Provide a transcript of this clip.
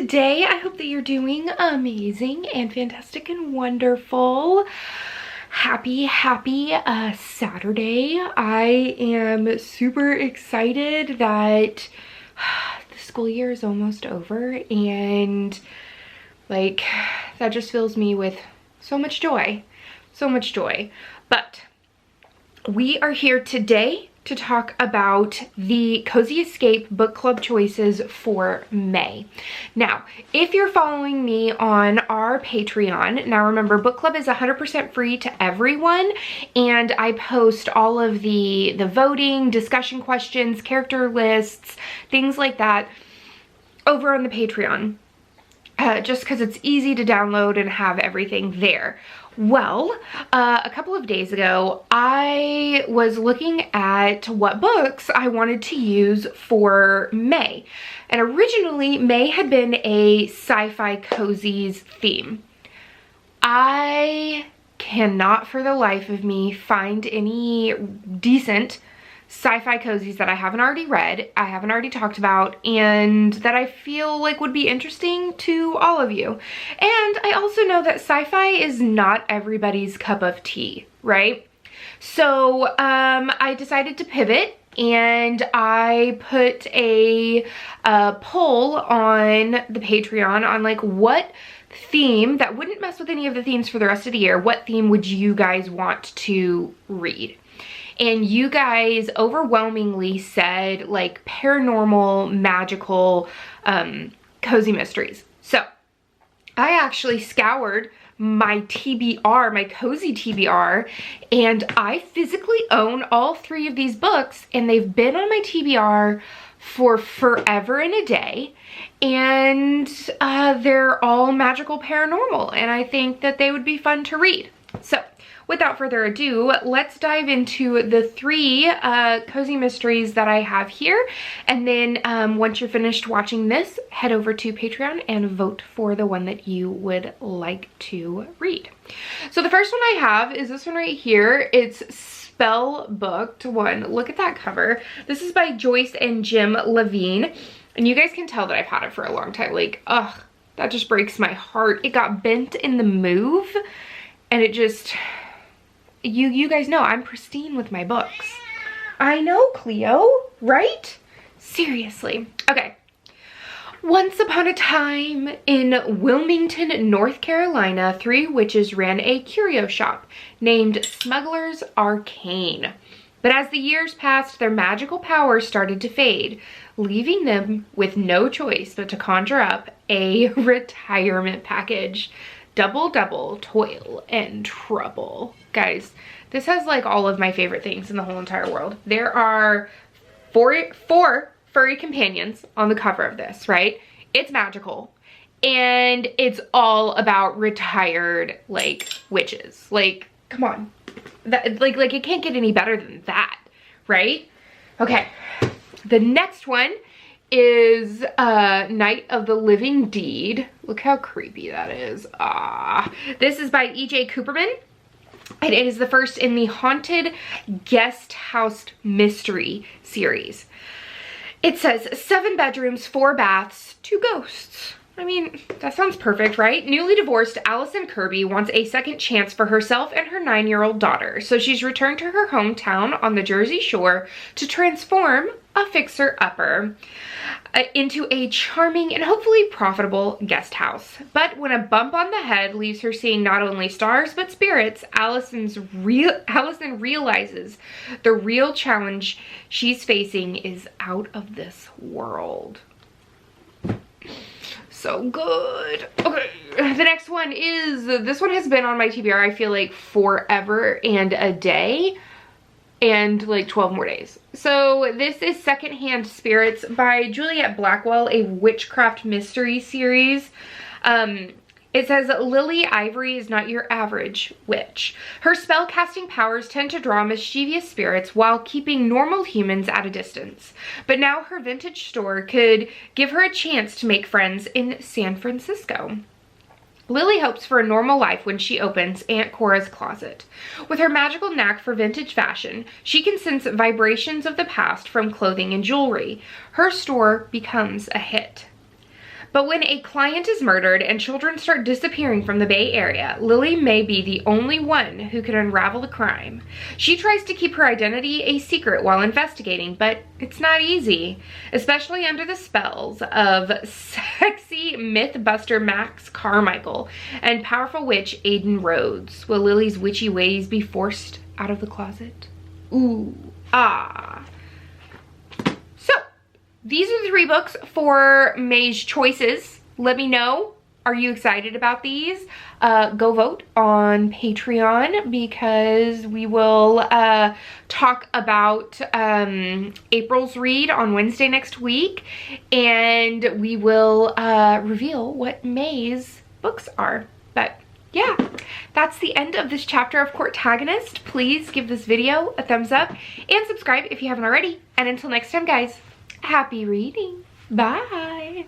today. I hope that you're doing amazing and fantastic and wonderful. Happy Saturday. I am super excited that the school year is almost over, and like that just fills me with so much joy. But we are here today to talk about the Cozy Escape book club choices for May. Now, if you're following me on our Patreon, now remember, book club is 100% free to everyone, and I post all of the voting, discussion questions, character lists, things like that over on the Patreon, just because it's easy to download and have everything there. Well, a couple of days ago, I was looking at what books I wanted to use for May. And originally, May had been a sci-fi cozies theme. I cannot for the life of me find any decent sci-fi cozies that I haven't already read, I haven't already talked about, and that I feel like would be interesting to all of you. And I also know that sci-fi is not everybody's cup of tea, right? So I decided to pivot, and I put a poll on the Patreon on like what theme that wouldn't mess with any of the themes for the rest of the year, what theme would you guys want to read? And you guys overwhelmingly said like paranormal, magical, cozy mysteries. So I actually scoured my TBR, my cozy TBR, and I physically own all 3 of these books, and they've been on my TBR for forever and a day, and they're all magical paranormal, and I think that they would be fun to read. So without further ado, let's dive into the 3 cozy mysteries that I have here. And then once you're finished watching this, head over to Patreon and vote for the one that you would like to read. So the first one I have is this one right here. It's Spellbooked one. Look at that cover. This is by Joyce and Jim Levine. And you guys can tell that I've had it for a long time. Like, ugh, that just breaks my heart. It got bent in the move, and it just... You guys know I'm pristine with my books. I know, Cleo, right? Seriously. Okay. Once upon a time in Wilmington, North Carolina, 3 witches ran a curio shop named Smuggler's Arcane. But as the years passed, their magical powers started to fade, leaving them with no choice but to conjure up a retirement package. Double, toil and trouble. Guys, this has like all of my favorite things in the whole entire world. There are four furry companions on the cover of this, right? It's magical. And it's all about retired, like, witches. Like, come on. That, like it can't get any better than that, right? Okay. The next one is Night of the Living Deed. Look how creepy that is. This is by E.J. Cooperman, and it is the first in the Haunted Guest House Mystery series. It says 7 bedrooms, 4 baths, 2 ghosts. I mean, that sounds perfect, right? Newly divorced Allison Kirby wants a second chance for herself and her 9-year-old daughter, so she's returned to her hometown on the Jersey Shore to transform a fixer-upper into a charming and hopefully profitable guest house. But when a bump on the head leaves her seeing not only stars but spirits, Allison realizes the real challenge she's facing is out of this world. So good. Okay, the next one is, this one has been on my TBR, I feel like forever and a day, and like 12 more days. So this is Secondhand Spirits by Juliet Blackwell, a witchcraft mystery series. It says Lily Ivory is not your average witch. Her spell-casting powers tend to draw mischievous spirits while keeping normal humans at a distance. But now her vintage store could give her a chance to make friends in San Francisco. Lily hopes for a normal life when she opens Aunt Cora's closet. With her magical knack for vintage fashion, she can sense vibrations of the past from clothing and jewelry. Her store becomes a hit. But when a client is murdered and children start disappearing from the Bay Area, Lily may be the only one who can unravel the crime. She tries to keep her identity a secret while investigating, but it's not easy, especially under the spells of sexy mythbuster Max Carmichael and powerful witch Aiden Rhodes. Will Lily's witchy ways be forced out of the closet? Ooh, ah. So, these are the 3 books for May's choices. Let me know, are you excited about these? Go vote on Patreon because we will talk about April's read on Wednesday next week, and we will reveal what May's books are. But yeah, that's the end of this chapter of Courtagonist. Please give this video a thumbs up and subscribe if you haven't already. And until next time, guys, happy reading. Bye.